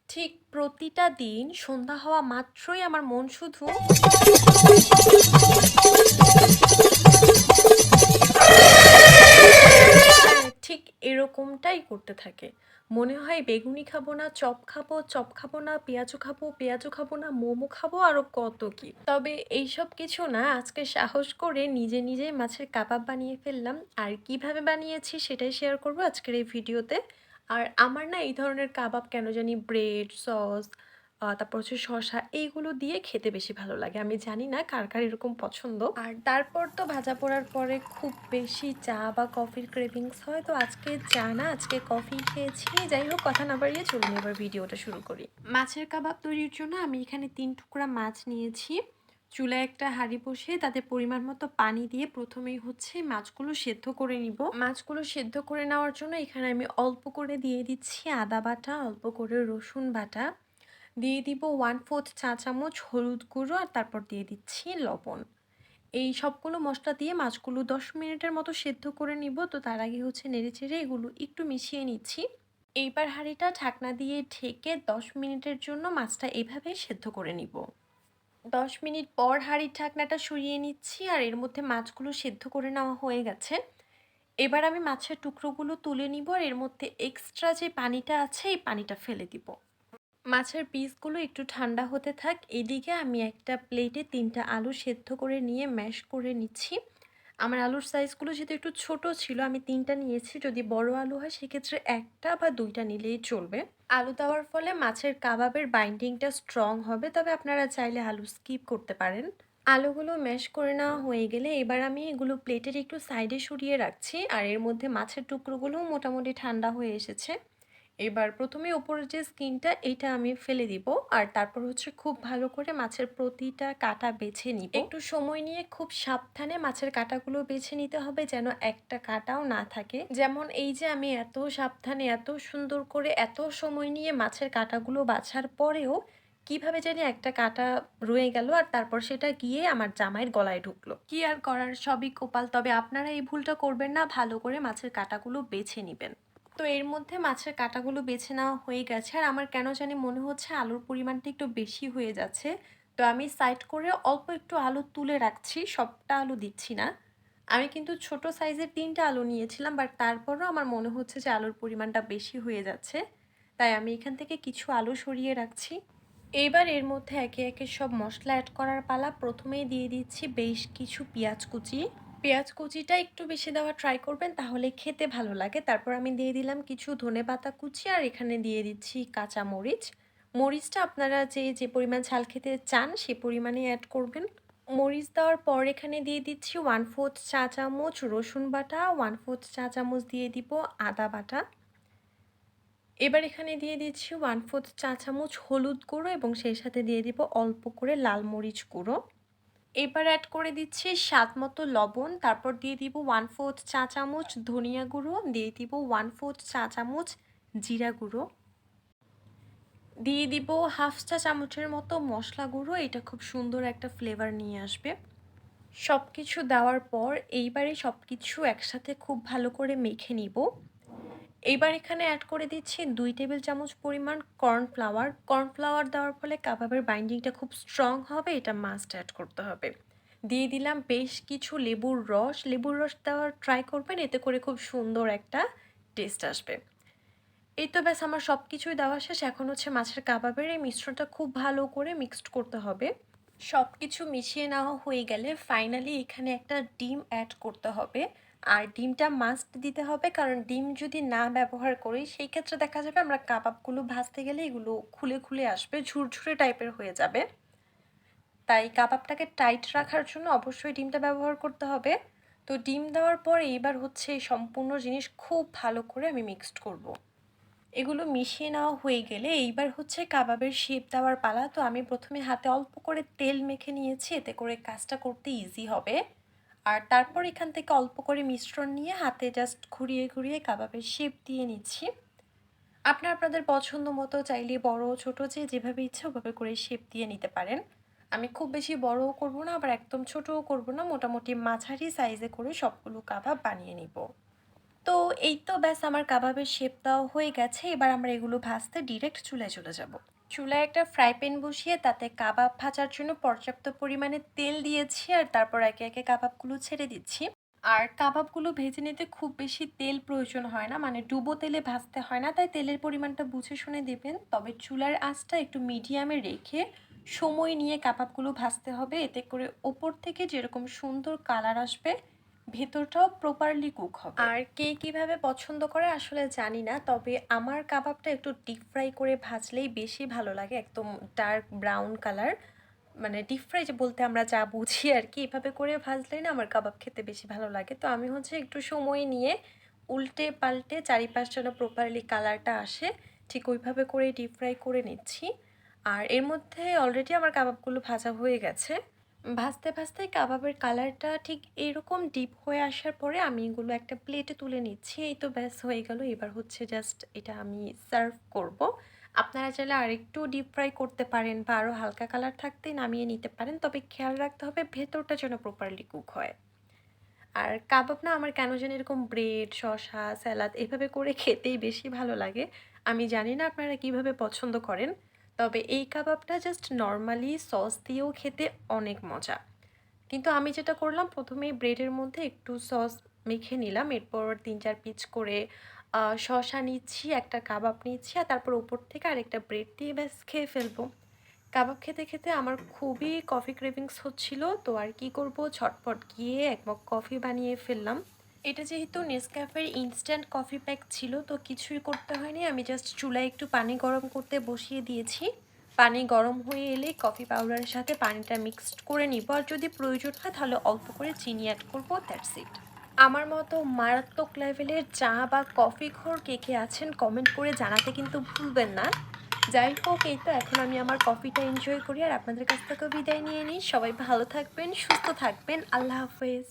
ঠিক প্রতিটা দিন সন্ধ্যা হওয়া মাত্রই আমার মন শুধু ঠিক এরকমটাই করতে থাকে। মনে হয় বেগুনি খাবো না, চপ খাবো না, পেঁয়াজু খাবো না, মোমো খাবো, আরো কত কি। তবে এইসব কিছু না, আজকে সাহস করে নিজে মাছের কাবাব বানিয়ে ফেললাম। আর কিভাবে বানিয়েছি সেটাই শেয়ার করবো আজকের এই ভিডিওতে। আর আমার না এই ধরনের কাবাব কেন জানি ব্রেড, সস, তারপর হচ্ছে শসা এইগুলো দিয়ে খেতে বেশি ভালো লাগে। আমি জানি না কার এরকম পছন্দ। আর তারপর তো ভাজা পোড়ার পরে খুব বেশি চা বা কফির ক্রেভিংস হয়। তো আজকে চা না, আজকে কফি খেয়েছি। যাই হোক, কথা না বাড়িয়ে চলুন এবার ভিডিওটা শুরু করি। মাছের কাবাব তৈরির জন্য আমি এখানে 3 টুকরা মাছ নিয়েছি। চুলায় একটা হাঁড়ি বসিয়ে তাতে পরিমাণ মতো পানি দিয়ে প্রথমেই হচ্ছে মাছগুলো সেদ্ধ করে নিব। মাছগুলো সেদ্ধ করে নেওয়ার জন্য এখানে আমি অল্প করে দিয়ে দিচ্ছি আদা বাটা, অল্প করে রসুন বাটা, দিয়ে দিব 1/4 চা চামচ হলুদ গুঁড়ো, আর তারপর দিয়ে দিচ্ছি লবণ। এই সবগুলো মশলা দিয়ে মাছগুলো 10 মিনিটের মতো সেদ্ধ করে নিব। তো তার আগে হচ্ছে নেড়েচেড়ে এগুলো একটু মিশিয়ে নিচ্ছি। এইবার হাঁড়িটা ঢাকনা দিয়ে ঢেকে 10 মিনিটের জন্য মাছটা এইভাবে সেদ্ধ করে নিব। 10 মিনিট পর হাঁড়ির ঢাকনাটা সরিয়ে নিচ্ছি, আর এর মধ্যে মাছগুলো সেদ্ধ করে নেওয়া হয়ে গেছে। এবার আমি মাছের টুকরোগুলো তুলে নিব, আর এর মধ্যে এক্সট্রা যে পানিটা আছে এই পানিটা ফেলে দিব। মাছের পিসগুলো একটু ঠান্ডা হতে থাক। এদিকে আমি একটা প্লেটে 3টা আলু সেদ্ধ করে নিয়ে ম্যাশ করে নিচ্ছি। আমার আলুর সাইজগুলো যেহেতু একটু ছোট ছিল, আমি 3টা নিয়েছি। যদি বড় আলু হয় সেক্ষেত্রে 1টা বা 2টা নিলেই চলবে। আলু দেওয়ার ফলে মাছের কাবাবের বাইন্ডিংটা স্ট্রং হবে, তবে আপনারা চাইলে আলু স্কিপ করতে পারেন। আলুগুলো ম্যাশ করে নেওয়া হয়ে গেলে এবার আমি এগুলো প্লেটের একটু সাইডে সরিয়ে রাখছি। আর এর মধ্যে মাছের টুকরোগুলোও মোটামুটি ঠান্ডা হয়ে এসেছে। এবার প্রথমে উপরের যে স্কিনটা এইটা আমি ফেলে দিব, আর তারপর হচ্ছে খুব ভালো করে মাছের প্রতিটা কাঁটা বেছে নিব। একটু সময় নিয়ে খুব সাবধানে মাছের কাঁটাগুলো বেছে নিতে হবে, যেন একটা কাঁটাও না থাকে। যেমন এই যে আমি এত সাবধানে এত সুন্দর করে এত সময় নিয়ে মাছের কাঁটাগুলো বাছার পরেও কিভাবে জানি একটা কাঁটা রয়ে গেল, আর তারপর সেটা গিয়ে আমার জামাইয়ের গলায় ঢুকলো। কি আর করার, সবই কপাল। তবে আপনারা এই ভুলটা করবেন না, ভালো করে মাছের কাঁটাগুলো বেছে নেবেন। তো এর মধ্যে মাছের কাঁটাগুলো বেছে নেওয়া হয়ে গেছে, আর আমার কেন জানি মনে হচ্ছে আলুর পরিমাণটা একটু বেশি হয়ে যাচ্ছে। তো আমি সাইড করে অল্প একটু আলু তুলে রাখছি, সবটা আলু দিচ্ছি না। আমি কিন্তু ছোট সাইজের 3টা আলু নিয়েছিলাম, বাট তারপরও আমার মনে হচ্ছে যে আলুর পরিমাণটা বেশি হয়ে যাচ্ছে। তাই আমি এখান থেকে কিছু আলু সরিয়ে রাখছি। এইবার এর মধ্যে একে একে সব মশলা অ্যাড করার পালা। প্রথমেই দিয়ে দিচ্ছি বেশ কিছু পেঁয়াজ কুচি। পেঁয়াজ কুচিটা একটু বেশি দেওয়ার ট্রাই করবেন, তাহলে খেতে ভালো লাগে। তারপর আমি দিয়ে দিলাম কিছু ধনেপাতা কুচি, আর এখানে দিয়ে দিচ্ছি কাঁচা মরিচ। মরিচটা আপনারা যে পরিমাণ ঝাল খেতে চান সে পরিমাণে অ্যাড করবেন। মরিচ দেওয়ার পর এখানে দিয়ে দিচ্ছি 1/4 চা চামচ রসুন বাটা, 1/4 চা চামচ দিয়ে দিব আদা বাটা। এবার এখানে দিয়ে দিচ্ছি 1/4 চা চামচ হলুদ গুঁড়ো, এবং সেই সাথে দিয়ে দিব অল্প করে লাল মরিচ গুঁড়ো। এবার অ্যাড করে দিচ্ছি স্বাদ মতো লবণ। তারপর দিয়ে দিব 1/4 চা চামচ ধনিয়া গুঁড়ো, দিয়ে দিব 1/4 চা চামচ জিরা গুঁড়ো, দিয়ে দিব হাফ চা চামচের মতো মশলা গুঁড়ো। এটা খুব সুন্দর একটা ফ্লেভার নিয়ে আসবে। সব কিছু দেওয়ার পর এইবারে সব কিছু একসাথে খুব ভালো করে মেখে নিব। এইবার এখানে অ্যাড করে দিচ্ছি 2 টেবিল চামচ পরিমাণ কর্নফ্লাওয়ার। কর্নফ্লাওয়ার দেওয়ার ফলে কাবাবের বাইন্ডিংটা খুব স্ট্রং হবে, এটা মাস্ট অ্যাড করতে হবে। দিয়ে দিলাম বেশ কিছু লেবুর রস। লেবুর রস দেওয়ার ট্রাই করবেন, এতে করে খুব সুন্দর একটা টেস্ট আসবে। এই তো ব্যাস, আমার সব কিছুই দেওয়া শেষ। এখন হচ্ছে মাছের কাবাবের এই মিশ্রণটা খুব ভালো করে মিক্সড করতে হবে। সব কিছু মিশিয়ে নেওয়া হয়ে গেলে ফাইনালি এখানে একটা ডিম অ্যাড করতে হবে। আর ডিমটা মাস্ট দিতে হবে, কারণ ডিম যদি না ব্যবহার করি সেই ক্ষেত্রে দেখা যাবে আমরা কাবাবগুলো ভাজতে গেলে এগুলো খুলে আসবে, ঝুরঝুরে টাইপের হয়ে যাবে। তাই কাবাবটাকে টাইট রাখার জন্য অবশ্যই ডিমটা ব্যবহার করতে হবে। তো ডিম দেওয়ার পর এইবার হচ্ছে এই সম্পূর্ণ জিনিস খুব ভালো করে আমি মিক্সড করব। এগুলো মিশিয়ে নেওয়া হয়ে গেলে এইবার হচ্ছে কাবাবের শেপ দেওয়ার পালা। তো আমি প্রথমে হাতে অল্প করে তেল মেখে নিয়েছি, এতে করে কাজটা করতে ইজি হবে। আর তারপর এখান থেকে অল্প করে মিশ্রণ নিয়ে হাতে জাস্ট ঘুরিয়ে কাবাবের শেপ দিয়ে নিচ্ছি। আপনাদের পছন্দ মতো চাইলে বড় ছোট যেভাবে ইচ্ছে ওভাবে করে শেপ দিয়ে নিতে পারেন। আমি খুব বেশি বড়ও করব না, আবার একদম ছোটও করব না, মোটামুটি মাঝারি সাইজে করে সবগুলো কাবাব বানিয়ে নিব। তো তো এই তো ব্যাস আমার কাবাবের শেপ দেওয়া হয়ে গেছে। এবার আমরা এগুলো ভাজতে ডিরেক্ট চুলায় চলে যাব। চুলায় একটা ফ্রাই প্যান বসিয়ে তাতে কাবাব ভাজার জন্য পর্যাপ্ত পরিমাণে তেল দিয়েছি আর তারপর একে একে কাবাবগুলো ছেড়ে দিচ্ছি। আর কাবাবগুলো ভেজে নিতে খুব বেশি তেল প্রয়োজন হয় না, মানে ডুবো তেলে ভাজতে হয় না, তাই তেলের পরিমাণটা বুঝে শুনে দেবেন। তবে চুলার আঁচটা একটু মিডিয়ামে রেখে সময় নিয়ে কাবাবগুলো ভাজতে হবে, এতে করে ওপর থেকে যেরকম সুন্দর কালার আসবে ভেতরটাও প্রপারলি কুক হবে। আর কে কিভাবে পছন্দ করে আসলে জানি না, তবে আমার কাবাবটা একটু ডিপ ফ্রাই করে ভাজলেই বেশি ভালো লাগে, একদম ডার্ক ব্রাউন কালার, মানে ডিপ ফ্রাই যে বলতে আমরা যা বুঝি আর কি, এভাবে করে ভাজলেই না আমার কাবাব খেতে বেশি ভালো লাগে। তো আমি হচ্ছে একটু সময় নিয়ে উল্টে পাল্টে চারিপাশ যেন প্রপারলি কালারটা আসে ঠিক ওইভাবে করে ডিপ ফ্রাই করে নিচ্ছি। আর এর মধ্যে অলরেডি আমার কাবাবগুলো ভাজা হয়ে গেছে। ভাজতে ভাজতে কাবাবের কালারটা ঠিক এরকম ডিপ হয়ে আসার পরে আমি এগুলো একটা প্লেটে তুলে নিচ্ছি। এই তো ব্যাস হয়ে গেল। এবার হচ্ছে জাস্ট এটা আমি সার্ভ করব। আপনারা চাইলে আরেকটু ডিপ ফ্রাই করতে পারেন বা আরও হালকা কালার থাকতে নামিয়ে নিতে পারেন, তবে খেয়াল রাখতে হবে ভেতরটা যেন প্রপারলি কুক হয়। আর কাবাব না আমার কেন জানি এরকম ব্রেড, শসা, স্যালাদ এভাবে করে খেতেই বেশি ভালো লাগে। আমি জানি না আপনারা কিভাবে পছন্দ করেন, তবে এই কাবাবটা জাস্ট নর্মালি সস দিয়েও খেতে অনেক মজা। কিন্তু আমি যেটা করলাম, প্রথমেই ব্রেডের মধ্যে একটু সস মেখে নিলাম, এরপর ৩-৪ পিচ করে শসা নিচ্ছি, একটা কাবাব নিচ্ছি আর তারপর উপর থেকে আরেকটা ব্রেড দিয়ে ব্যাস খেয়ে ফেলবো। কাবাব খেতে খেতে আমার খুবই কফি ক্রেভিংস হচ্ছিল, তো আর কি করব, ঝটপট গিয়ে এক মগ কফি বানিয়ে ফেললাম। এটা যেহেতু নেসক্যাফের ইনস্ট্যান্ট কফি প্যাক ছিল, তো কিছুই করতে হয়নি, আমি জাস্ট চুলায় একটু পানি গরম করতে বসিয়ে দিয়েছি। পানি গরম হয়ে এলে কফি পাউডারের সাথে পানিটা মিক্সড করে নিব, আর যদি প্রয়োজন হয় তাহলে অল্প করে চিনি অ্যাড করবো, দ্যাটস ইট। আমার মতো মারাত্মক লেভেলের চা বা কফি খোর কে কে আছেন কমেন্ট করে জানাতে কিন্তু ভুলবেন না। যাই হোক, এই তো এখন আমি আমার কফিটা এনজয় করি আর আপনাদের কাছ থেকেও বিদায় নিয়ে নিই। সবাই ভালো থাকবেন, সুস্থ থাকবেন, আল্লাহ হাফেজ।